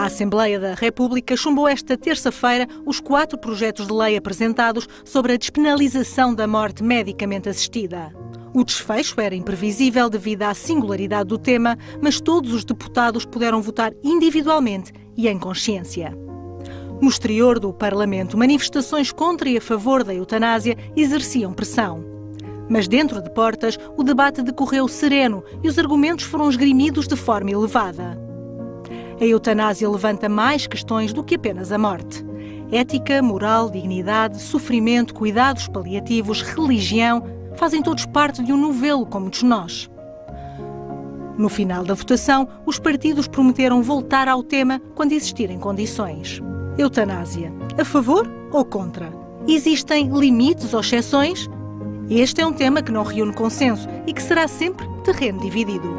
Assembleia da República chumbou esta terça-feira os 4 projetos de lei apresentados sobre a despenalização da morte medicamente assistida. O desfecho era imprevisível devido à singularidade do tema, mas todos os deputados puderam votar individualmente e em consciência. No exterior do Parlamento, manifestações contra e a favor da eutanásia exerciam pressão. Mas dentro de portas, o debate decorreu sereno e os argumentos foram esgrimidos de forma elevada. A eutanásia levanta mais questões do que apenas a morte. Ética, moral, dignidade, sofrimento, cuidados paliativos, religião, fazem todos parte de um novelo como muitos nós. No final da votação, os partidos prometeram voltar ao tema quando existirem condições. Eutanásia. A favor ou contra? Existem limites ou exceções? Este é um tema que não reúne consenso e que será sempre terreno dividido.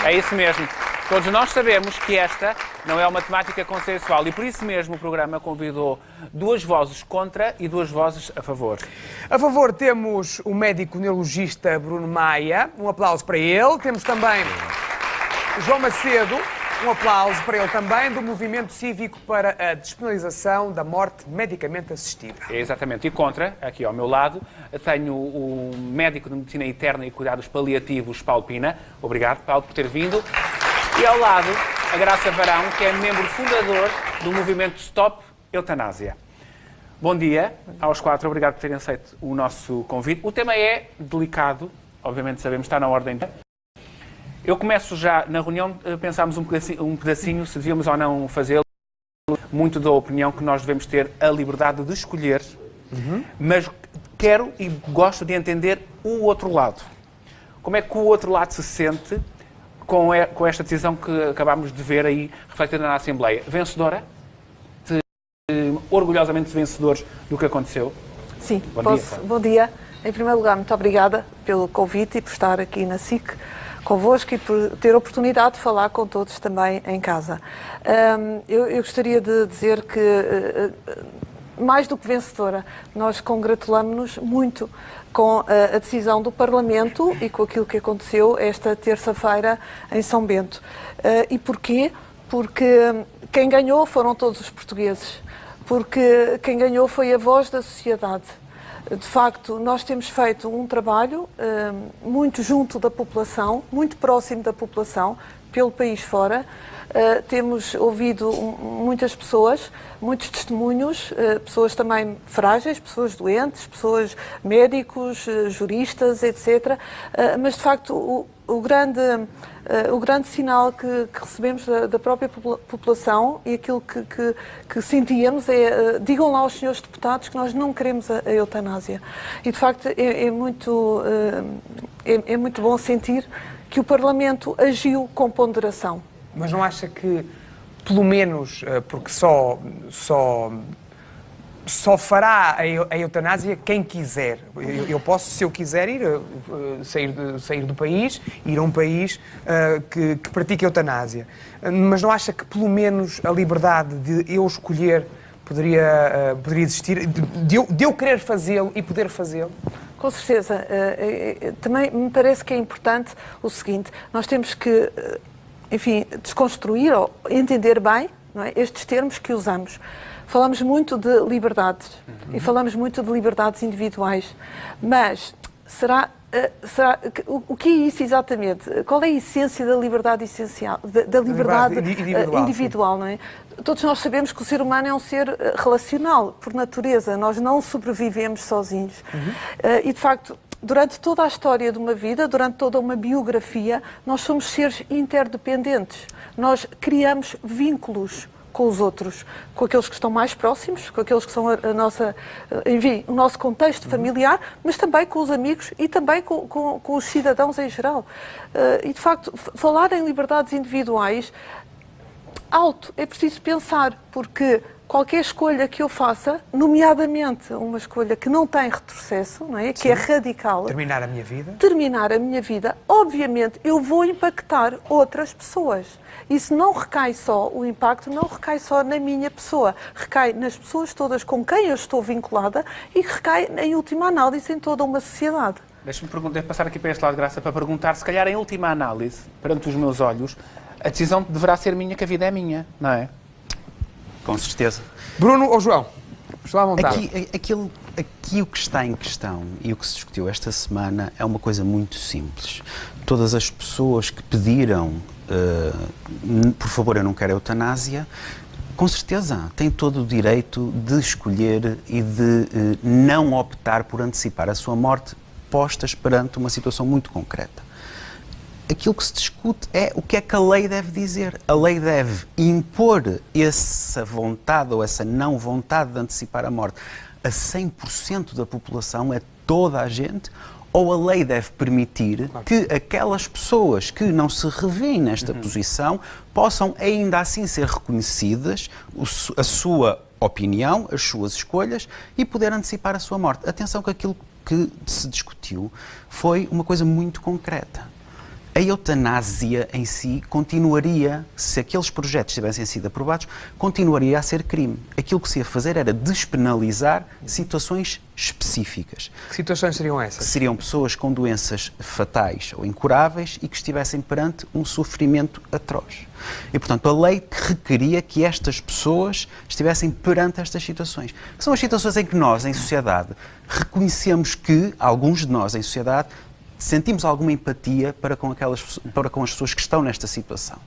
É isso mesmo. Todos nós sabemos que esta não é uma temática consensual e por isso mesmo o programa convidou 2 vozes contra e 2 vozes a favor. A favor temos o médico neurologista Bruno Maia, um aplauso para ele. Temos também o João Macedo, um aplauso para ele também, do Movimento Cívico para a Despenalização da Morte Medicamente Assistida. É exatamente. E contra, aqui ao meu lado, tenho o médico de Medicina Interna e Cuidados Paliativos, Paulo Pina. Obrigado, Paulo, por ter vindo. E ao lado, a Graça Varão, que é membro fundador do movimento Stop Eutanásia. Bom dia aos 4, obrigado por terem aceito o nosso convite. O tema é delicado, obviamente sabemos, está na ordem. Eu começo já, na reunião pensámos um pedacinho se devíamos ou não fazê-lo, muito da opinião que nós devemos ter a liberdade de escolher, mas quero e gosto de entender o outro lado. Como é que o outro lado se sente com esta decisão que acabámos de ver aí refletida na Assembleia? Vencedora? Orgulhosamente vencedores do que aconteceu? Sim, Bom dia. Bom dia. Em primeiro lugar, muito obrigada pelo convite e por estar aqui na SIC convosco e por ter a oportunidade de falar com todos também em casa. Eu gostaria de dizer que, mais do que vencedora, nós congratulamos-nos muito com a decisão do Parlamento e com aquilo que aconteceu esta terça-feira em São Bento. E porquê? Porque quem ganhou foram todos os portugueses. Porque quem ganhou foi a voz da sociedade. De facto, nós temos feito um trabalho muito junto da população, muito próximo da população, pelo país fora. Temos ouvido muitas pessoas, muitos testemunhos, pessoas também frágeis, pessoas doentes, pessoas médicos, juristas, etc. Mas, de facto, o grande sinal que recebemos da própria população e aquilo que sentíamos é digam lá aos senhores deputados que nós não queremos a eutanásia. E, de facto, é muito bom sentir que o Parlamento agiu com ponderação. Mas não acha que, pelo menos, porque só fará a eutanásia quem quiser? Eu posso, se eu quiser, sair do país, ir a um país que pratique eutanásia. Mas não acha que, pelo menos, a liberdade de eu escolher poderia existir, de eu querer fazê-lo e poder fazê-lo? Com certeza. Também me parece que é importante o seguinte: nós temos que, enfim, desconstruir ou entender bem, não é, estes termos que usamos. Falamos muito de liberdades e falamos muito de liberdades individuais, mas o que é isso exatamente? Qual é a essência da liberdade essencial, da liberdade individual, não é? Todos nós sabemos que o ser humano é um ser relacional, por natureza. Nós não sobrevivemos sozinhos. E, de facto, durante toda a história de uma vida, durante toda uma biografia, nós somos seres interdependentes. Nós criamos vínculos com os outros, com aqueles que estão mais próximos, com aqueles que são o nosso contexto familiar, mas também com os amigos e também com os cidadãos em geral. E, de facto, falar em liberdades individuais, é preciso pensar, porque qualquer escolha que eu faça, nomeadamente uma escolha que não tem retrocesso, não é? Que é radical. Terminar a minha vida. Terminar a minha vida, obviamente, eu vou impactar outras pessoas. Isso não recai só, o impacto não recai só na minha pessoa, recai nas pessoas todas com quem eu estou vinculada e recai, em última análise, em toda uma sociedade. Deixa-me passar aqui para este lado, Graça, para perguntar, se calhar em última análise, perante os meus olhos, a decisão deverá ser minha, que a vida é minha, não é? Com certeza. Bruno ou João? Estou à vontade. Aqui o que está em questão e o que se discutiu esta semana é uma coisa muito simples. Todas as pessoas que pediram, por favor, eu não quero eutanásia, com certeza têm todo o direito de escolher e de não optar por antecipar a sua morte, postas perante uma situação muito concreta. Aquilo que se discute é o que é que a lei deve dizer. A lei deve impor essa vontade ou essa não vontade de antecipar a morte a 100% da população, a toda a gente, ou a lei deve permitir que aquelas pessoas que não se revêem nesta posição possam ainda assim ser reconhecidas, a sua opinião, as suas escolhas e poder antecipar a sua morte. Atenção que aquilo que se discutiu foi uma coisa muito concreta. A eutanásia em si continuaria, se aqueles projetos tivessem sido aprovados, continuaria a ser crime. Aquilo que se ia fazer era despenalizar situações específicas. Que situações seriam essas? Que seriam pessoas com doenças fatais ou incuráveis e que estivessem perante um sofrimento atroz. E, portanto, a lei requeria que estas pessoas estivessem perante estas situações. Que são as situações em que nós, em sociedade, reconhecemos que, alguns de nós em sociedade, sentimos alguma empatia para com as pessoas que estão nesta situação.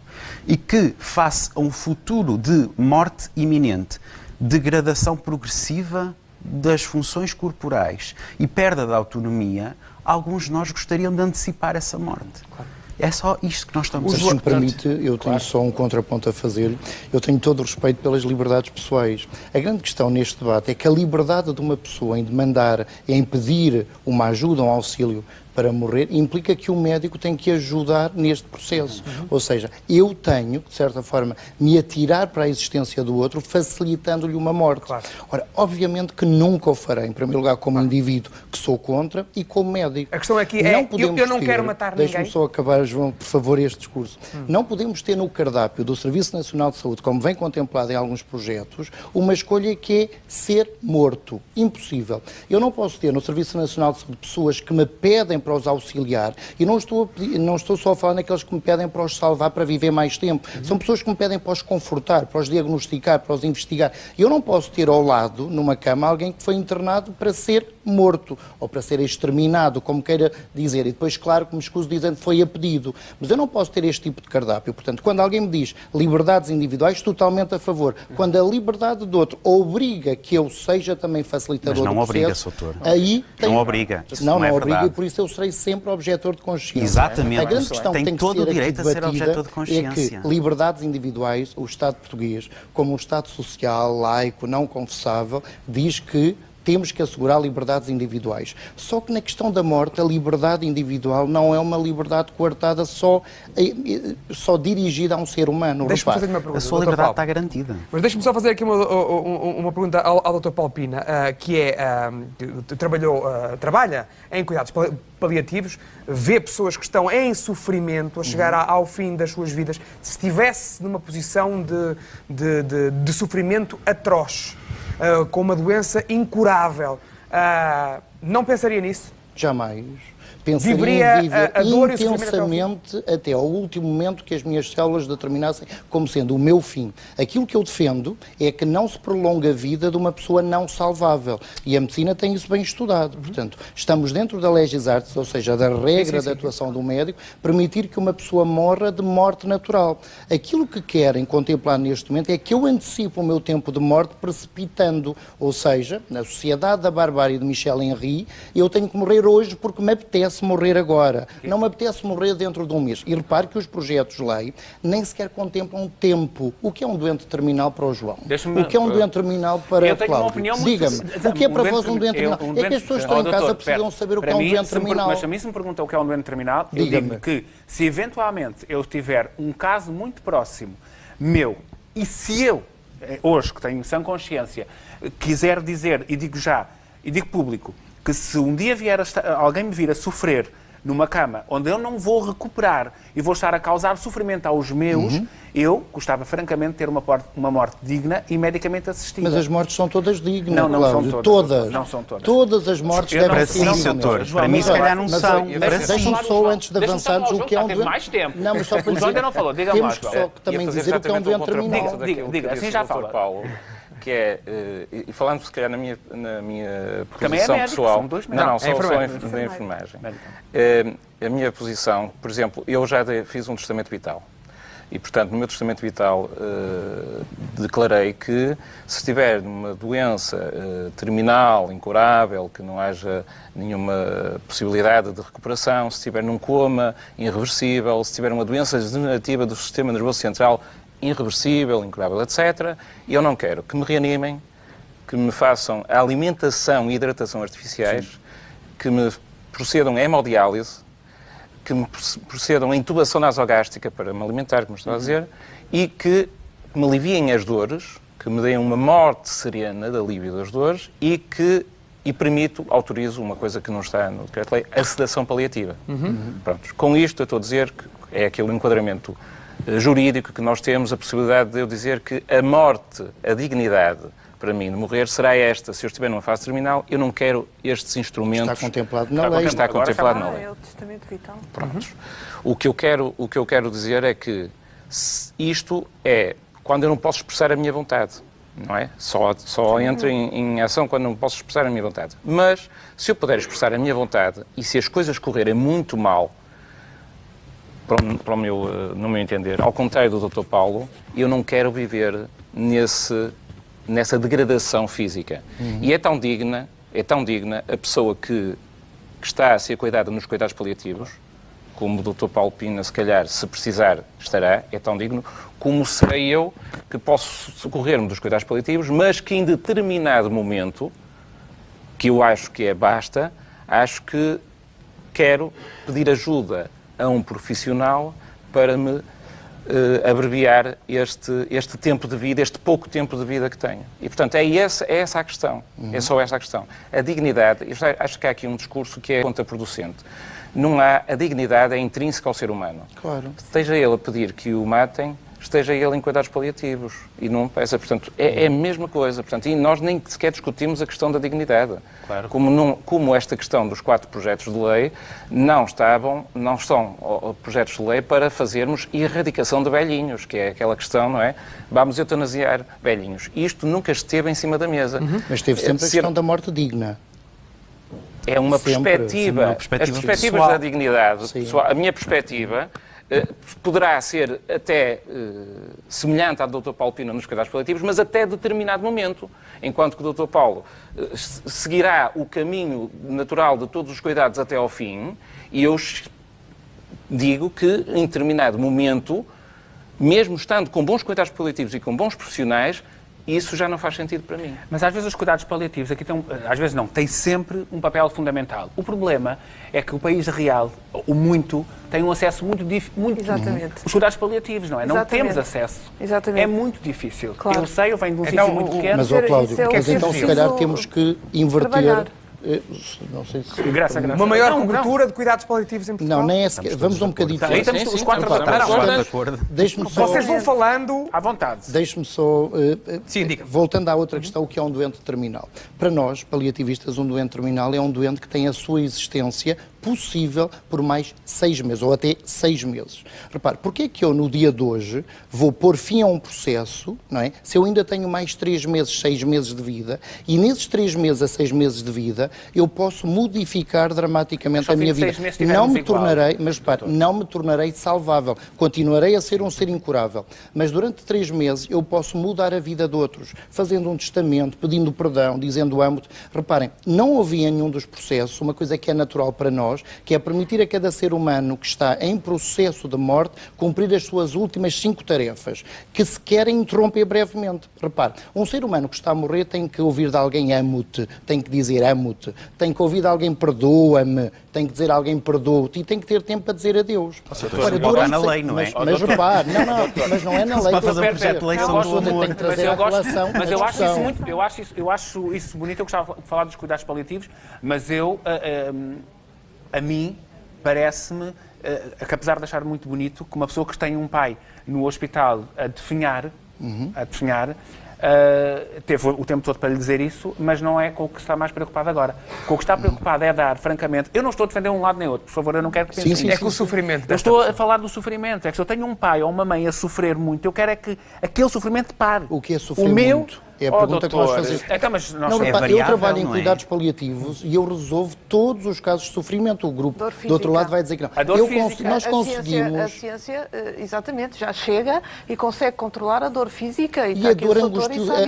E que, face a um futuro de morte iminente, degradação progressiva das funções corporais e perda da autonomia, alguns de nós gostariam de antecipar essa morte. Claro. É só isto que nós estamos a discutir. Se me permite, eu tenho só um contraponto a fazer. Eu tenho todo o respeito pelas liberdades pessoais. A grande questão neste debate é que a liberdade de uma pessoa em demandar, em pedir uma ajuda, um auxílio para morrer, implica que o médico tem que ajudar neste processo. Ou seja, eu tenho, de certa forma, me atirar para a existência do outro, facilitando-lhe uma morte. Claro. Ora, obviamente que nunca o farei, em primeiro lugar, como indivíduo que sou contra e como médico. A questão aqui é, eu não quero matar ninguém. Deixe-me só acabar, João, por favor, este discurso. Não podemos ter no cardápio do Serviço Nacional de Saúde, como vem contemplado em alguns projetos, uma escolha que é ser morto. Impossível. Eu não posso ter no Serviço Nacional de Saúde pessoas que me pedem para os auxiliar, e não estou só a falar naqueles que me pedem para os salvar para viver mais tempo. São pessoas que me pedem para os confortar, para os diagnosticar, para os investigar. Eu não posso ter ao lado, numa cama, alguém que foi internado para ser morto, ou para ser exterminado, como queira dizer, e depois, claro, que me escuso dizendo que foi a pedido. Mas eu não posso ter este tipo de cardápio. Portanto, quando alguém me diz liberdades individuais, totalmente a favor. Quando a liberdade do outro obriga que eu seja também facilitador do processo, aí não obriga. Não obriga, e por isso eu serei sempre objetor de consciência. Exatamente. A grande questão tem que tem que todo ser o direito a ser debatida objetor de consciência. é que liberdades individuais, o Estado português, como um Estado social, laico, não confessável, diz que temos que assegurar liberdades individuais. Só que na questão da morte, a liberdade individual não é uma liberdade coartada só dirigida a um ser humano. Deixa-me fazer uma pergunta. A sua liberdade está garantida. Mas deixe-me só fazer aqui uma pergunta ao Dr. Paulo Pina, que trabalha em cuidados paliativos, vê pessoas que estão em sofrimento a chegar ao fim das suas vidas. Se estivesse numa posição de sofrimento atroz, com uma doença incurável, não pensaria nisso? Jamais. Pensaria em viver a dor intensamente até ao último momento que as minhas células determinassem como sendo o meu fim. Aquilo que eu defendo é que não se prolonga a vida de uma pessoa não salvável. E a medicina tem isso bem estudado. Portanto, estamos dentro da legis artis, ou seja, da regra da atuação do médico, permitir que uma pessoa morra de morte natural. Aquilo que querem contemplar neste momento é que eu antecipo o meu tempo de morte precipitando. Ou seja, na Sociedade da Barbárie de Michel Henry, eu tenho que morrer hoje porque me apetece morrer agora. Não me apetece morrer dentro de um mês. E repare que os projetos de lei nem sequer contemplam tempo. O que é um doente terminal para o João? O que é um doente terminal para Cláudio? Diga-me, o que é para vós um doente terminal? É que as pessoas que estão em casa precisam saber o que é um doente terminal. Mas a mim se me pergunta o que é um doente terminal, eu digo que se eventualmente eu tiver um caso muito próximo meu, e se eu, hoje que tenho sã consciência, quiser dizer, e digo já, e digo público, que se um dia vier alguém me vir a sofrer numa cama onde eu não vou recuperar e vou estar a causar sofrimento aos meus, eu gostava francamente de ter uma morte digna e medicamente assistida. Mas as mortes são todas dignas, Não, não Cláudio. são todas. Não são todas. Todas as mortes devem Para ser si, dignas. doutor. João, Para mim, mas se calhar olha, não são. Deixa-me só, antes de avançarmos, o que é um doente... mais tempo. Não, mas só para O João ainda dizer, não falou, diga-me lá, temos que João. só também dizer o que é um doente terminal. Diga, assim já fala. Paulo, que é, e falando se calhar na minha Também é posição médico, pessoal... são dois médicos. Não, só enfermeiro. da enfermagem. A minha posição, por exemplo, eu já fiz um testamento vital. E, portanto, no meu testamento vital declarei que se tiver uma doença terminal, incurável, que não haja nenhuma possibilidade de recuperação, se estiver num coma irreversível, se tiver uma doença degenerativa do sistema nervoso central irreversível, incurável, etc., eu não quero que me reanimem, que me façam a alimentação e hidratação artificiais, que me procedam a hemodiálise, que me procedam a intubação nasogástrica para me alimentar, como estou a dizer, e que me aliviem as dores, que me deem uma morte serena de alívio das dores e autorizo uma coisa que não está no decreto-lei, a sedação paliativa. Pronto. Com isto eu estou a dizer que é aquele enquadramento jurídico que nós temos, a possibilidade de eu dizer que a morte, a dignidade para mim de morrer será esta. Se eu estiver numa fase terminal, eu não quero estes instrumentos. Está contemplado na lei. Está contemplado na lei. É o testamento vital. Prontos. O que eu quero dizer é que isto é quando eu não posso expressar a minha vontade, não é? Só entra em ação quando não posso expressar a minha vontade. Mas, se eu puder expressar a minha vontade e se as coisas correrem muito mal, no meu entender, ao contrário do Dr. Paulo, eu não quero viver nessa degradação física. E é tão digna a pessoa que está a ser cuidada nos cuidados paliativos, como o Dr. Paulo Pina, se calhar, se precisar, estará, é tão digno, como serei eu, que posso socorrer-me dos cuidados paliativos, mas que em determinado momento, que eu acho que basta, acho que quero pedir ajuda a um profissional para me abreviar este tempo de vida, este pouco tempo de vida que tenho. E, portanto, é essa a questão. É só essa a questão. A dignidade, acho que há aqui um discurso que é contraproducente. A dignidade é intrínseca ao ser humano. Claro. Esteja ele a pedir que o matem, esteja ele em cuidados paliativos e não peça. Portanto, é a mesma coisa. Portanto, e nós nem sequer discutimos a questão da dignidade. Claro. Como esta questão dos 4 projetos de lei não são projetos de lei para fazermos erradicação de velhinhos, que é aquela questão, não é? Vamos eutanasiar velhinhos. Isto nunca esteve em cima da mesa. Mas teve sempre a questão da morte digna. É uma Sempre, perspectiva. uma perspectiva As perspectivas pessoal. da dignidade, pessoal, a minha perspectiva, poderá ser até semelhante à do Dr. Paulo Pina nos cuidados paliativos, mas até determinado momento. Enquanto que o Dr. Paulo seguirá o caminho natural de todos os cuidados até ao fim, e eu digo que em determinado momento, mesmo estando com bons cuidados paliativos e com bons profissionais, isso já não faz sentido para mim. Mas às vezes os cuidados paliativos têm sempre um papel fundamental. O problema é que o país real, tem um acesso muito difícil. Exatamente. Os cuidados paliativos, não é? Exatamente. Não temos acesso. Exatamente. É muito difícil. Claro. Eu sei, eu venho de um Então, sítio muito pequeno. Mas, Cláudio, Isso é o mas que é então se preciso calhar temos que inverter... trabalhar. Não sei se... Graça. Uma maior cobertura de cuidados paliativos em Portugal. Não, nem é sequer. Vamos um bocadinho... Aí estamos os 4 de acordo. Deixe-me só... Vocês vão falando... à vontade. Deixe-me só, Sim, diga. voltando à outra questão, o que é um doente terminal. Para nós, paliativistas, um doente terminal é um doente que tem a sua existência possível por mais 6 meses, ou até 6 meses. Repare, porque é que eu, no dia de hoje, vou pôr fim a um processo, não é? Se eu ainda tenho mais 3 meses, 6 meses de vida, e nesses 3 meses a 6 meses de vida, eu posso modificar dramaticamente a minha vida. Não me tornarei, mas repare, não me tornarei salvável. Continuarei a ser um ser incurável. Mas durante 3 meses eu posso mudar a vida de outros, fazendo um testamento, pedindo perdão, dizendo amo-te. Reparem, não havia em nenhum dos processos uma coisa que é natural para nós, que é permitir a cada ser humano que está em processo de morte cumprir as suas últimas 5 tarefas, que se querem interromper brevemente. Repare, um ser humano que está a morrer tem que ouvir de alguém amo-te, tem que dizer amo-te, tem que ouvir de alguém perdoa-me, tem que dizer a alguém perdoa-te e tem que ter tempo para dizer adeus. Ora, durante... na lei, não é? Mas repare, mas não é na lei. Pode fazer um projeto de lei sobre o amor. Tem que trazer a relação. Mas eu acho isso bonito. Eu gostava de falar dos cuidados paliativos, mas a mim parece-me, que apesar de achar muito bonito, que uma pessoa que tem um pai no hospital a definhar, teve o tempo todo para lhe dizer isso, mas não é com o que está mais preocupado agora. Com o que está preocupado é dar, francamente... Eu não estou a defender um lado nem outro, por favor, eu não quero que pensem Sim, é com o sofrimento. Eu estou a falar do sofrimento. É que se eu tenho um pai ou uma mãe a sofrer muito, eu quero é que aquele sofrimento pare. O que é sofrer o meu, muito? É a pergunta que nós fazemos. Então, mas nós Não, variável, eu trabalho em não é? cuidados paliativos e eu resolvo todos os casos de sofrimento. O grupo do outro lado vai dizer que não. A dor física. Nós A conseguimos... ciência, exatamente, já chega e consegue controlar a dor física. E a dor,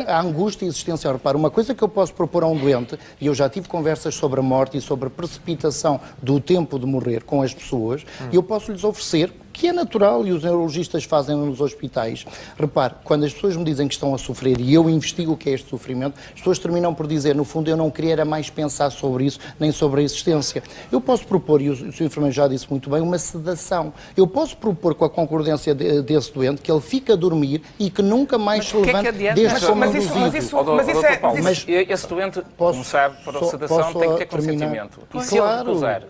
a angústia existencial. Repara, uma coisa que eu posso propor a um doente, e eu já tive conversas sobre a morte e sobre a precipitação do tempo de morrer com as pessoas, e eu posso lhes oferecer, que é natural e os neurologistas fazem nos hospitais. Repare, quando as pessoas me dizem que estão a sofrer e eu investigo o que é este sofrimento, as pessoas terminam por dizer, no fundo, eu não queria era mais pensar sobre isso, nem sobre a existência. Eu posso propor, e o Sr. Enfermeiro já disse muito bem, uma sedação. Eu posso propor, com a concordância desse doente, que ele fique a dormir e que nunca mais se levante desde como induzido. Mas esse doente, como sabe, para a sedação tem que ter consentimento. E se ele recusar?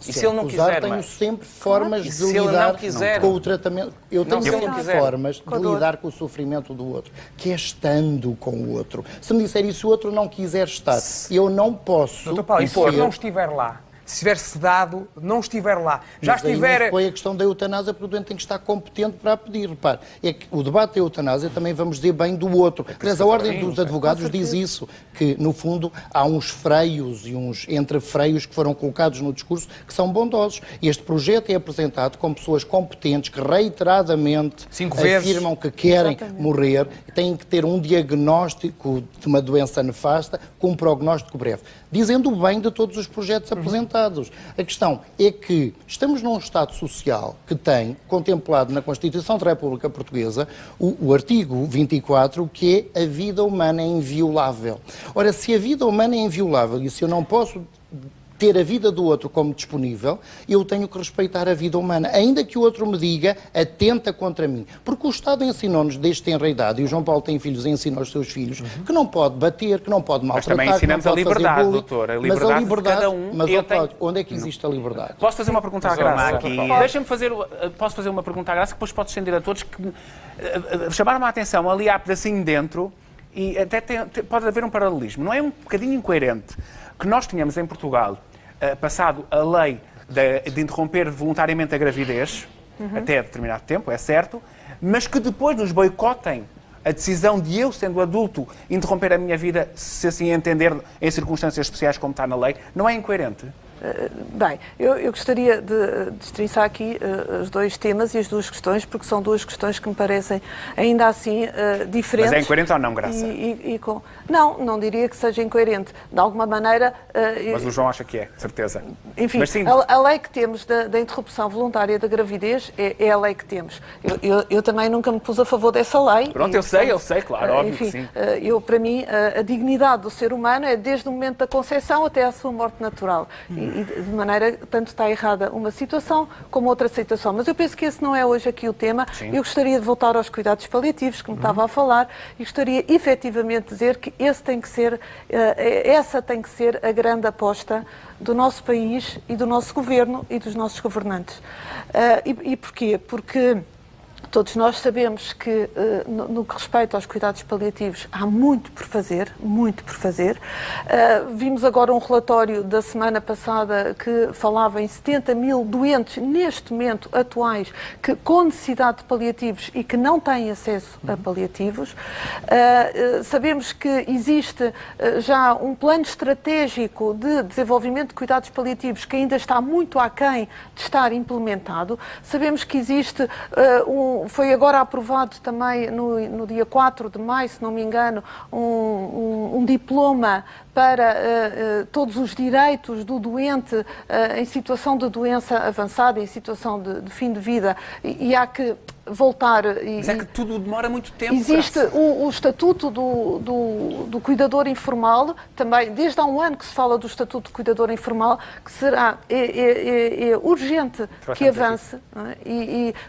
E se ele não quiser, tenho sempre formas de lidar com o tratamento. Eu tenho sempre formas de lidar com o sofrimento do outro, que é estando com o outro. Se me disser isso, o outro não quiser estar, eu não posso. Dr. Paulo, e se não estiver lá? Se estiver sedado, não estiver lá. Já estiver... Foi a questão da eutanásia, porque o doente tem que estar competente para a pedir. Repare, é que o debate da eutanásia também vamos dizer bem do outro. Aliás, a Ordem dos Advogados diz isso, que no fundo há uns freios e uns entre-freios que foram colocados no discurso que são bondosos. Este projeto é apresentado com pessoas competentes que reiteradamente afirmam que querem morrer e têm que ter um diagnóstico de uma doença nefasta com um prognóstico breve. Dizendo o bem de todos os projetos apresentados. A questão é que estamos num Estado social que tem contemplado na Constituição da República Portuguesa o artigo 24, que é a vida humana é inviolável. Ora, se a vida humana é inviolável e se eu não posso ter a vida do outro como disponível, eu tenho que respeitar a vida humana, ainda que o outro me diga, atenta contra mim. Porque o Estado ensinou-nos desde tenra idade, e o João Paulo tem filhos e ensina aos seus filhos, que não pode bater, que não pode maltratar, mas também ensinamos que não a pode liberdade, fazer bullying. doutor, a liberdade de cada um. Mas, onde é que existe a liberdade? Posso fazer uma pergunta à Graça? Deixa-me fazer, posso fazer uma pergunta à Graça, que depois pode estender a todos, que chamaram-me a atenção ali há pedacinho dentro, e até pode haver um paralelismo. Não é um bocadinho incoerente que nós tenhamos em Portugal passado a lei de interromper voluntariamente a gravidez, até determinado tempo, é certo, mas que depois nos boicotem a decisão de eu, sendo adulto, interromper a minha vida, se assim entender, em circunstâncias especiais como está na lei, não é incoerente? Bem, eu gostaria de destrinçar aqui os dois temas e as duas questões, porque são duas questões que me parecem ainda assim diferentes. Mas é incoerente ou não, Graça? Não diria que seja incoerente. De alguma maneira... Mas o João acha que é, de certeza. Enfim, mas, sim. A lei que temos da interrupção voluntária da gravidez é a lei que temos. Eu também nunca me pus a favor dessa lei. Pronto, eu sei, claro, óbvio que sim. Para mim, a dignidade do ser humano é desde o momento da concepção até à sua morte natural. E de maneira, tanto está errada uma situação como outra situação. Mas eu penso que esse não é hoje aqui o tema. Sim. Eu gostaria de voltar aos cuidados paliativos, que me estava a falar, e gostaria efetivamente de dizer que essa tem que ser a grande aposta do nosso país e do nosso governo e dos nossos governantes. E porquê? Porque todos nós sabemos que, no que respeita aos cuidados paliativos, há muito por fazer, muito por fazer. Vimos agora um relatório da semana passada que falava em 70 mil doentes, neste momento, atuais, com necessidade de paliativos e que não têm acesso a paliativos. Sabemos que existe já um plano estratégico de desenvolvimento de cuidados paliativos que ainda está muito aquém de estar implementado. Sabemos que existe foi agora aprovado também no dia 4 de maio, se não me engano, um diploma para todos os direitos do doente em situação de doença avançada, em situação de fim de vida, e há que voltar... Mas é que tudo demora muito tempo. Existe o estatuto do cuidador informal, também, desde há um ano que se fala do estatuto de cuidador informal, que será urgente que avance,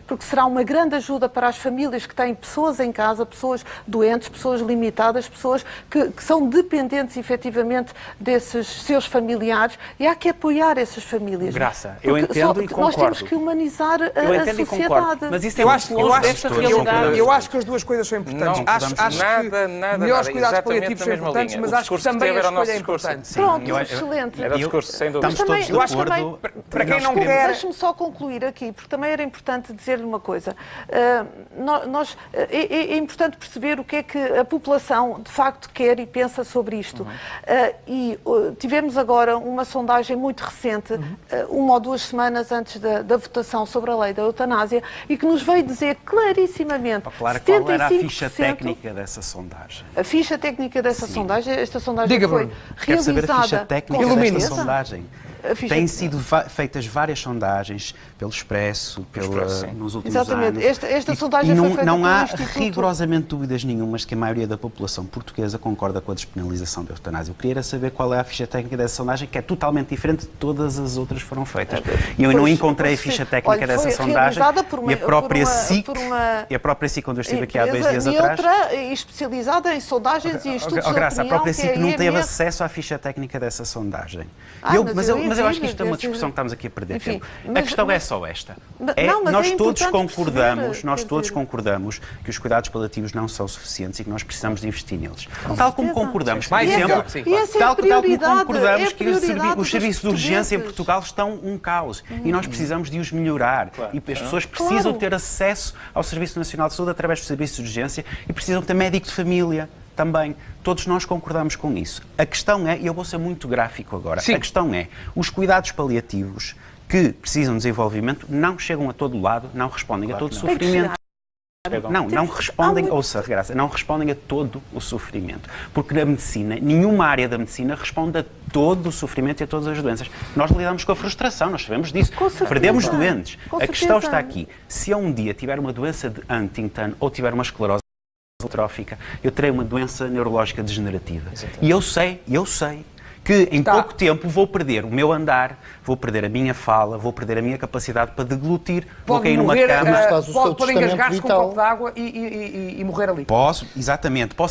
porque será uma grande ajuda para as famílias que têm pessoas em casa, pessoas doentes, pessoas limitadas, pessoas que são dependentes, efetivamente, efetivamente desses seus familiares e há que apoiar essas famílias. Graça, eu Porque entendo e concordo. Nós temos que humanizar a sociedade. Mas isso é muito longe desta realidade. Eu acho que as duas coisas são importantes. Acho que melhores cuidados paliativos são importantes, mas acho que também a escolha é importante. Pronto, excelente. Era o discurso, sem dúvida. Estamos todos de eu acho que acordo. para quem não quer... Deixe-me só concluir aqui, porque também era importante dizer-lhe uma coisa. É importante perceber o que é que a população de facto quer e pensa sobre isto. Tivemos agora uma sondagem muito recente, uma ou 2 semanas antes da votação sobre a lei da eutanásia, e que nos veio dizer clarissimamente... Claro, qual era a ficha técnica dessa sondagem? A ficha técnica dessa sondagem, esta sondagem foi Quero saber a ficha realizada... técnica desta sondagem. Têm sido feitas várias sondagens pelo Expresso, nos últimos Exatamente. anos. Esta sondagem foi feita não pelo há Instituto... rigorosamente dúvidas nenhumas que a maioria da população portuguesa concorda com a despenalização da eutanásia. Eu queria saber qual é a ficha técnica dessa sondagem, que é totalmente diferente de todas as outras que foram feitas. E eu não encontrei a ficha técnica dessa sondagem. E a própria SIC, quando eu estive aqui há 2 dias atrás... especializada em sondagens e estudos de Graça, a opinião, própria SIC não teve IMS. acesso à ficha técnica dessa sondagem. Mas eu acho que isto é uma discussão que estamos aqui a perder tempo. A questão é só esta. Nós todos concordamos que os cuidados paliativos não são suficientes e que nós precisamos de investir neles. Tal como concordamos, por exemplo, tal como concordamos que os serviços de urgência em Portugal estão um caos e nós precisamos de os melhorar. E as pessoas precisam ter acesso ao Serviço Nacional de Saúde através dos serviços de urgência e precisam ter médico de família. Também, todos nós concordamos com isso. A questão é, e eu vou ser muito gráfico agora, a questão é, os cuidados paliativos que precisam de desenvolvimento não chegam a todo lado, não respondem a todo o sofrimento. Não respondem, ouça, Graça, não respondem a todo o sofrimento. Porque na medicina, nenhuma área da medicina responde a todo o sofrimento e a todas as doenças. Nós lidamos com a frustração, nós sabemos disso. Perdemos doentes. A questão está aqui. Se eu um dia tiver uma doença de Huntington ou tiver uma esclerose trófica, eu terei uma doença neurológica degenerativa. Exatamente. E eu sei que em pouco tempo vou perder o meu andar, vou perder a minha fala, vou perder a minha capacidade para deglutir, vou cair numa cama. Pode engasgar-se com um copo de água e morrer ali. Posso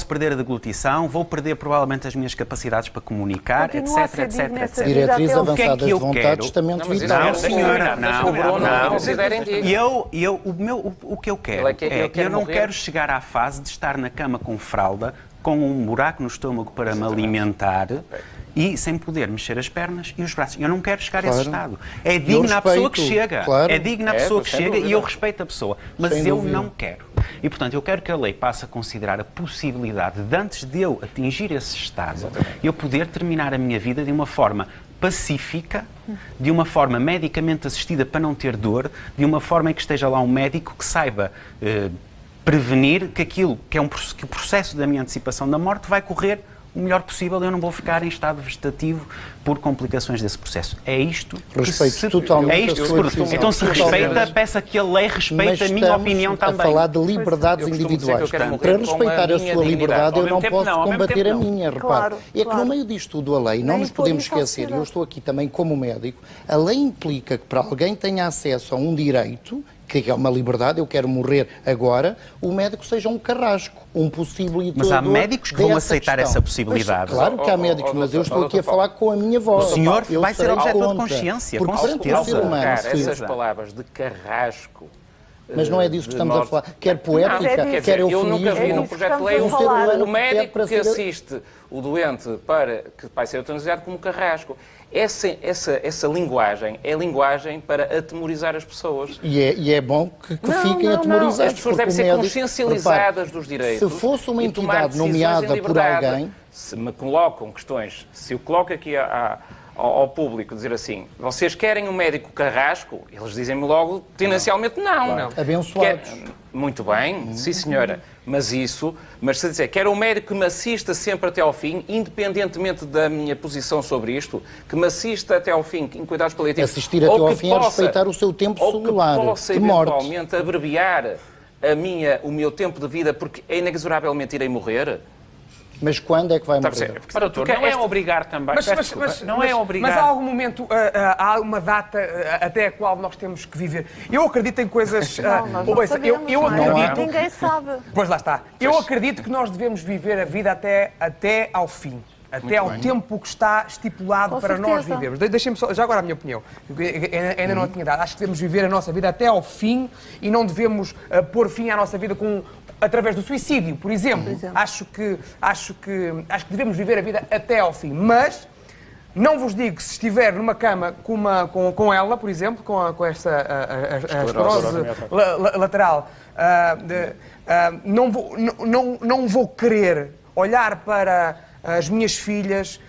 perder a deglutição, vou perder provavelmente as minhas capacidades para comunicar, etc. Diretriz avançada de vontade, testamento vital. Não, senhora, não. O que eu quero eu não quero chegar à fase de estar na cama com fralda, com um buraco no estômago para me alimentar e sem poder mexer as pernas e os braços. Eu não quero chegar a esse estado. É digna a pessoa que chega. É digna a pessoa que chega e eu respeito a pessoa. Mas eu não quero. E, portanto, eu quero que a lei passe a considerar a possibilidade de, antes de eu atingir esse estado, eu poder terminar a minha vida de uma forma pacífica, de uma forma medicamente assistida para não ter dor, de uma forma em que esteja lá um médico que saiba prevenir que aquilo que o processo da minha antecipação da morte vai correr o melhor possível, eu não vou ficar em estado vegetativo por complicações desse processo. É isto Respeito totalmente a sua decisão. Então, se respeita, peça que a lei respeite a minha opinião também. Mas estamos a falar de liberdades individuais. Para respeitar a sua liberdade, eu não posso combater a minha. Repare, é que no meio disto tudo a lei, não nos podemos esquecer, e eu estou aqui também como médico, a lei implica que para alguém tenha acesso a um direito, que é uma liberdade, eu quero morrer agora, o médico seja um carrasco, um possibilitador. Mas há médicos que vão aceitar essa possibilidade. Mas, claro que há médicos, mas eu estou aqui a falar com a minha voz. O senhor vai ser objeto de consciência, com certeza. Essas palavras de carrasco. Mas não é disso que estamos a falar. Quer poética, quer eufemismo. Eu nunca vi no projeto de lei o médico que assiste o doente que vai ser eutanasiado como carrasco. Essa linguagem é linguagem para atemorizar as pessoas. E é bom que fiquem atemorizadas. As pessoas devem ser consciencializadas dos direitos. Se fosse uma entidade nomeada por alguém... Se me colocam questões, se eu coloco aqui ao público dizer assim, vocês querem um médico carrasco? Eles dizem-me logo, tendencialmente, não. Abençoados. Muito bem, sim senhora. Mas se dizer, quero um médico que me assista sempre até ao fim, independentemente da minha posição sobre isto, que me assista até ao fim em cuidados paliativos. Assistir até ao fim é respeitar o seu tempo celular. Ou que possa eventualmente abreviar o meu tempo de vida, porque inexoravelmente irei morrer. Mas quando é que vai morrer? Doutor, não é obrigar também. Mas há algum momento, há uma data até a qual nós temos que viver. Eu acredito em coisas... eu acredito... Ninguém sabe. Pois lá está. Eu acredito que nós devemos viver a vida até ao fim. até ao tempo que está estipulado para nós vivermos. Deixem-me só, já agora a minha opinião, ainda não a tinha dado. Acho que devemos viver a nossa vida até ao fim e não devemos pôr fim à nossa vida através do suicídio, por exemplo. Acho que devemos viver a vida até ao fim, mas não vos digo que se estiver numa cama com ela, por exemplo, com esta esclerose lateral, não vou querer olhar para as minhas filhas,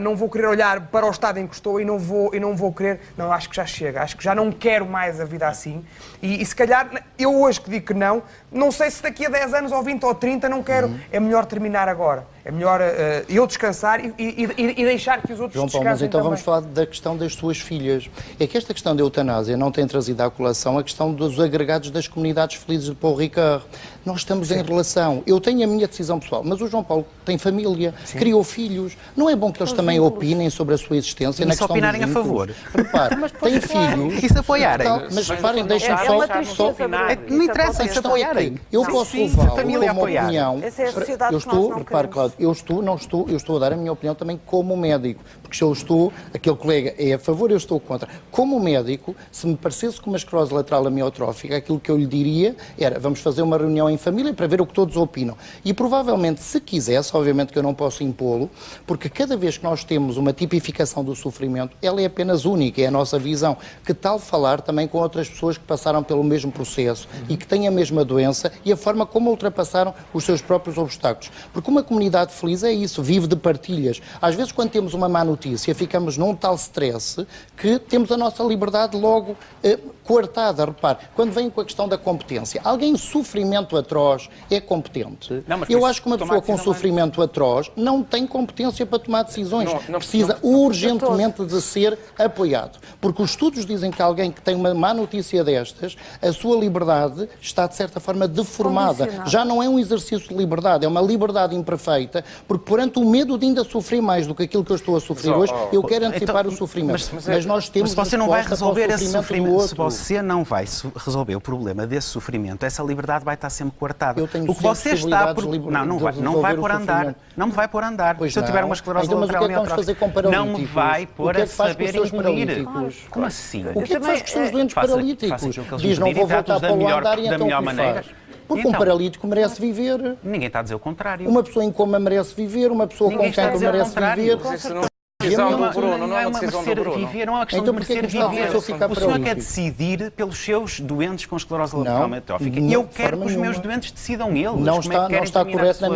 não vou querer olhar para o estado em que estou e não vou querer... Não, acho que já chega, acho que já não quero mais a vida assim. E se calhar, eu hoje que digo que não sei se daqui a 10 anos ou 20 ou 30 não quero. É melhor terminar agora. É melhor eu descansar e deixar que os outros João Paulo, mas então vamos falar da questão das suas filhas. É que esta questão da eutanásia não tem trazido à colação a questão dos agregados das comunidades felizes de Paul Ricard. Nós estamos em relação. Eu tenho a minha decisão pessoal, mas o João Paulo tem família, criou filhos. Não é bom que eles também opinem sobre a sua existência na questão dos vínculos? opinarem a favor. Repare, tem filhos... E se apoiarem? Mas reparem, deixem-me só... Não interessa, se apoiarem. Eu posso levá-lo como apoiar. opinião. Essa é a sociedade eu que nós estou, não repare, queremos. Cláudio, eu estou a dar a minha opinião também como médico, porque se eu estou, aquele colega é a favor, eu estou contra. Como médico, se me parecesse com uma esclerose lateral amiotrófica, aquilo que eu lhe diria era, vamos fazer uma reunião em família para ver o que todos opinam. E provavelmente, se quisesse, obviamente que eu não posso impô-lo, porque cada vez que nós temos uma tipificação do sofrimento, ela é apenas única, é a nossa visão. Que tal falar também com outras pessoas que passaram pelo mesmo processo e que têm a mesma doença e a forma como ultrapassaram os seus próprios obstáculos. Porque uma comunidade feliz é isso, vive de partilhas. Às vezes, quando temos uma má notícia, ficamos num tal stress que temos a nossa liberdade logo coartada. Repare, quando vem com a questão da competência, alguém em sofrimento atroz é competente? Eu acho que uma pessoa com sofrimento atroz não tem competência para tomar decisões. Precisa urgentemente de ser apoiado. Porque os estudos dizem que alguém que tem uma má notícia destas, a sua liberdade está, de certa forma, deformada. Já não é um exercício de liberdade, é uma liberdade imperfeita, porque perante o medo de ainda sofrer mais do que aquilo que eu estou a sofrer hoje, eu quero antecipar o sofrimento. Mas nós temos se você não vai resolver esse sofrimento, se você não vai resolver o problema desse sofrimento, essa liberdade vai estar sempre coartada. Eu tenho o que você está por... Não vai pôr a andar. Não me vai pôr a andar. Se eu tiver uma esclerose lateral amiotrófica, não me vai pôr a saber engolir. Como assim? O que é que faz com os seus doentes paralíticos? Diz, não vou voltar para o andar e então o que faz? Porque um paralítico merece viver. Ninguém está a dizer o contrário. Uma pessoa em coma merece viver, uma pessoa com cancro merece viver. Não é uma merecer viver, não é uma questão de merecer viver. O senhor quer decidir pelos seus doentes com esclerose lateral amiotrófica. E eu quero que os meus doentes decidam eles. Não está correto na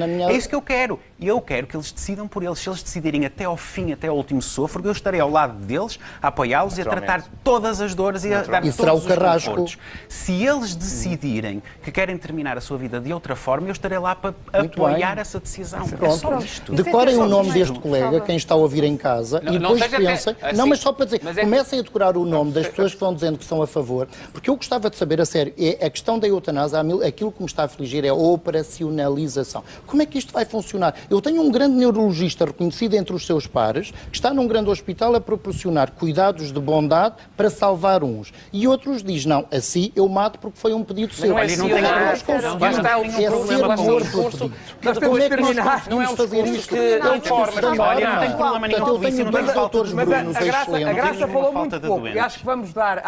minha... É isso que eu quero. E eu quero que eles decidam por eles. Se eles decidirem até ao fim, até ao último sôfrego, eu estarei ao lado deles, a apoiá-los e a tratar todas as dores e a dar todos os confortos. Se eles decidirem que querem terminar a sua vida de outra forma, eu estarei lá para apoiar essa decisão. É só isto. Decorem o nome deste colega, quem está a ouvir em casa, e depois pensem... Não, mas só para dizer, comecem a decorar o nome das pessoas que estão dizendo que são a favor, porque eu gostava de saber, a sério, a questão da eutanásia, aquilo que me está a afligir é a operacionalização. Como é que isto vai funcionar? Eu tenho um grande neurologista reconhecido entre os seus pares, que está num grande hospital a proporcionar cuidados de bondade para salvar uns. E outros diz, não, assim eu mato porque foi um pedido seu. Olha, não tem nós conseguimos ser morto. Nós temos que terminar. Não é um fazer isto. Olha, não tem problema nenhum com isso, não tem falta de mas a Graça falou muito pouco e acho que vamos dar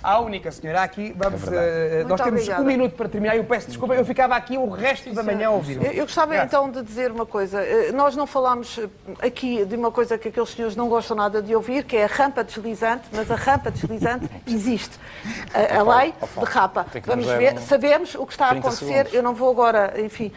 à única senhora aqui, nós temos um minuto para terminar e eu peço desculpa, eu ficava aqui o resto da manhã a ouvir. Eu gostava então de dizer uma coisa, nós não falámos aqui de uma coisa que aqueles senhores não gostam nada de ouvir, que é a rampa deslizante, mas a rampa deslizante existe. A lei derrapa. Vamos ver, sabemos o que está a acontecer, eu não vou agora, enfim,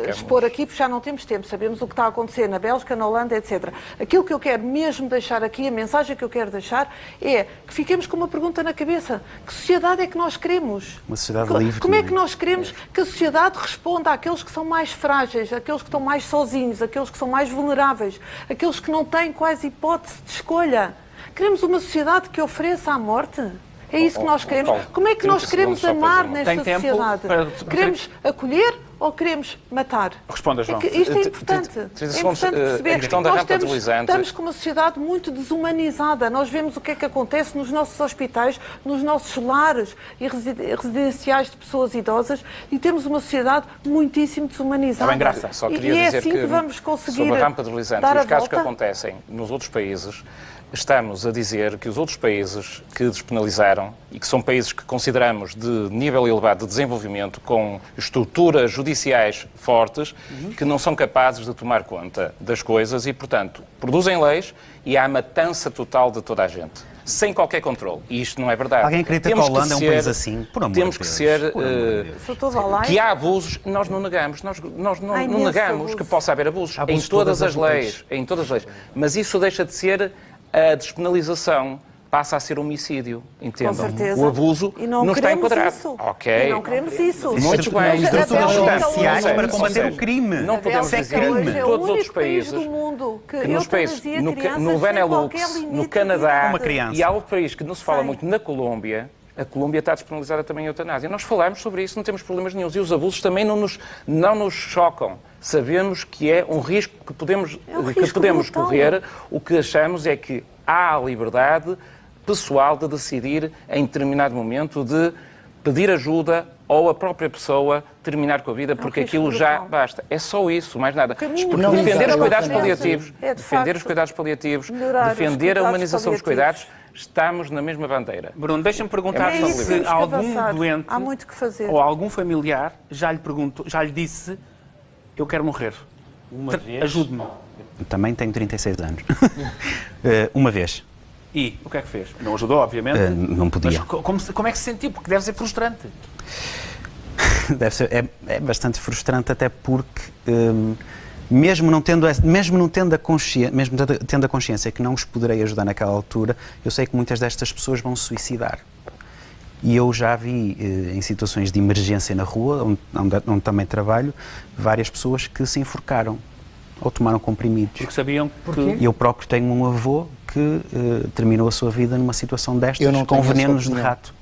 expor aqui, porque já não temos tempo, sabemos o que está a acontecer na Bélgica, na Holanda, etc. Aquilo que eu quero mesmo deixar aqui, a mensagem que eu quero deixar, é que fiquemos com uma pergunta na cabeça. Que sociedade é que nós queremos? Uma sociedade livre. Como é que nós queremos que a sociedade responda àqueles que são mais frágeis, àqueles que estão mais sozinhos, àqueles que são mais vulneráveis, àqueles que não têm quase hipótese de escolha? Queremos uma sociedade que ofereça a morte? É isso que nós queremos? Como é que nós queremos amar nesta sociedade? Queremos acolher ou queremos matar? Responda, João. Isto é importante. É importante perceber a questão da nós rampa deslizante. estamos com uma sociedade muito desumanizada. Nós vemos o que é que acontece nos nossos hospitais, nos nossos lares e residenciais de pessoas idosas e temos uma sociedade muitíssimo desumanizada. Bem, Graça. Só queria e é dizer assim que vamos conseguir sobre a rampa deslizante dar e a os casos que volta. acontecem nos outros países, estamos a dizer que os outros países que despenalizaram e que são países que consideramos de nível elevado de desenvolvimento, com estruturas judiciais fortes, que não são capazes de tomar conta das coisas e, portanto, produzem leis e há a matança total de toda a gente, sem qualquer controle. E isto não é verdade. Alguém acredita que a Holanda é um país assim? Por amor Temos de que Deus, ser... por amor de Deus. Sou toda a que há abusos, nós não negamos. Nós não imenso negamos abuso. que possa haver abusos. Abusos Em todas todas as as leis. Em todas as leis. Mas isso deixa de ser a despenalização. Passa a ser homicídio, entendam? Com certeza. O abuso E não está queremos enquadrado. isso. Ok. E não queremos isso. Muito bem. Mas até Estruturas hoje, judiciais até para hoje, combater o crime. Não podemos até dizer hoje que é o todos os outros único país países, do mundo que que nos países, eutanasia no crianças no sem Benelux, qualquer limite no de Canadá, idade. Uma criança. e há outro país que não se fala Sim. muito, na Colômbia, a Colômbia está despenalizada também a eutanásia. Nós falamos sobre isso, não temos problemas nenhum. E os abusos também não nos chocam. Sabemos que é um risco que podemos, risco brutal. correr. O que achamos é que há a liberdade pessoal de decidir em determinado momento de pedir ajuda ou a própria pessoa terminar com a vida porque risco aquilo já brutal. basta. É só isso, mais nada. caminho Porque não defender os existe cuidados outra paliativos, é, de defender facto, os cuidados paliativos, melhorar os defender a cuidados humanização dos paliativos. cuidados, estamos na mesma bandeira. Bruno, deixa-me perguntar É isso que se temos que algum avançar. doente Há muito que fazer. ou algum familiar já lhe disse eu quero morrer. Ajude-me. Também tenho 36 anos. Uma vez. E o que é que fez? Não ajudou, obviamente. Não podia. Mas como é que se sentiu? Porque deve ser frustrante. Deve ser, é bastante frustrante, até porque, mesmo tendo a consciência que não os poderei ajudar naquela altura, eu sei que muitas destas pessoas vão se suicidar. E eu já vi, em situações de emergência na rua, onde também trabalho, várias pessoas que se enforcaram ou tomaram comprimidos. Porque sabiam que... E eu próprio tenho um avô que terminou a sua vida numa situação destas, Eu não com tenho essa venenos de opinião. rato.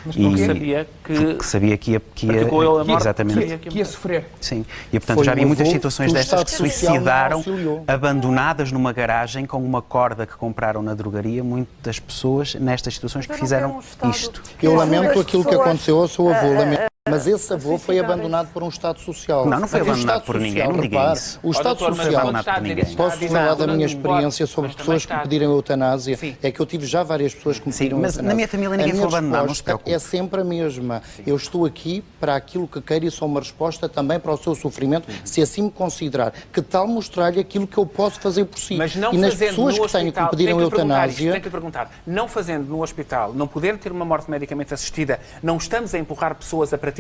Porque sabia que... Que sabia que ia praticou ele a morte. exatamente. Que ia sofrer. Sim, e portanto Foi já um vi muitas avô situações que o destas Estado que Social não suicidaram, auxiliou. abandonadas numa garagem com uma corda que compraram na drogaria. Muitas pessoas nestas situações que Mas eu não fizeram quero um Estado isto. que Eu ajude lamento as aquilo que pessoas aconteceu ao seu avô, lamento. Mas esse avô foi suicidarem-se. abandonado por um Estado Social. Não foi Mas o abandonado Estado por ninguém, social, não diga repare, isso. O Estado doutor, mas Social, quando está a dizer isso, posso está a falar dizer, da minha não experiência pode, sobre mas pessoas que também está- pediram eutanásia, Sim. é que eu tive já várias pessoas que me Sim, pediram mas eutanásia. na minha família ninguém A minha foi abandonado, não se resposta preocupe. é sempre a mesma. Eu estou aqui para aquilo que quero e sou uma resposta também para o seu sofrimento, se assim me considerar. Que tal mostrar-lhe aquilo que eu posso fazer por si? Mas não E nas fazendo pessoas no que tenho que me hospital, pediram tem que perguntar isto, eutanásia... tem que perguntar, não fazendo no hospital, não podendo ter uma morte medicamente assistida, não estamos a empurrar pessoas a praticar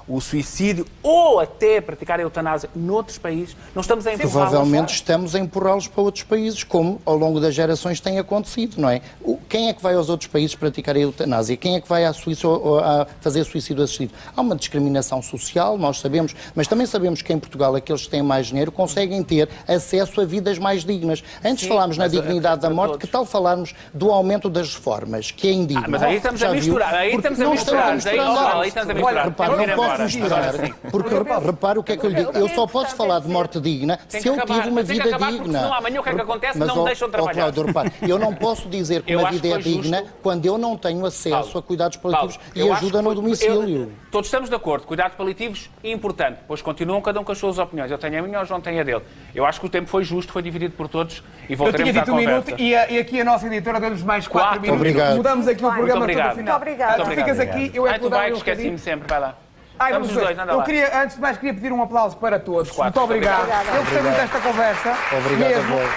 o suicídio ou até a praticar a eutanásia noutros países, não estamos a empurrá-los. Provavelmente estamos a empurrá-los para outros países, como ao longo das gerações tem acontecido, não é? Quem é que vai aos outros países praticar a eutanásia? Quem é que vai à Suíça a fazer suicídio assistido? Há uma discriminação social, nós sabemos, mas também sabemos que em Portugal aqueles que têm mais dinheiro conseguem ter acesso a vidas mais dignas. Antes Sim, falámos na mas dignidade da para morte, todos. que tal falarmos do aumento das reformas, que é indigno? Mas aí estamos a Já viu? misturar, aí Porque estamos a não misturar, estamos a misturar. aí estamos a Olha, misturar. repare, Vamos não ir posso embora. misturar, Agora sim. porque repare o que é que eu lhe digo. Eu só posso falar de morte digna Tem se que eu acabar, tive uma mas tem que vida acabar, porque digna. senão amanhã o que é que acontece? Mas, Não deixam de trabalhar. Cláudio, repare, eu não posso dizer que Eu uma acho vida é que foi digna justo. quando eu não tenho acesso Paulo, a cuidados paliativos Paulo, e eu acho ajuda que no foi- domicílio. Todos estamos de acordo, cuidados paliativos, importante. Pois continuam cada um com as suas opiniões. Eu tenho a minha, o João tem a dele. Eu acho que o tempo foi justo, foi dividido por todos e Eu voltaremos tinha à dito um conversa. minuto e aqui a nossa editora deu-nos mais 4 Quatro. minutos. Obrigado. Mudamos aqui o programa Muito todo obrigado. o final. Muito obrigada. Tu ficas aqui, eu é Ai, que tu vou dar vai, um que esqueci-me bocadinho. sempre, vai lá. Ai, Vamos vamos os ver. dois, anda Eu lá. queria, antes de mais, queria pedir um aplauso para todos. quatro. Muito obrigado. Obrigada. Eu gostei muito desta conversa. Obrigado, mesmo. avó.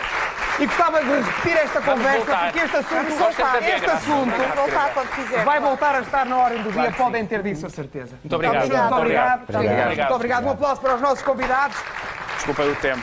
E gostava de repetir esta Vamos conversa, voltar. porque este assunto, Vamos voltar. este assunto Vamos voltar quando quiser. vai voltar a estar na ordem do dia, Claro que sim. podem ter disso a certeza. Muito obrigado. Muito obrigado. Obrigado. Muito obrigado. Um aplauso para os nossos convidados. Desculpa o tempo.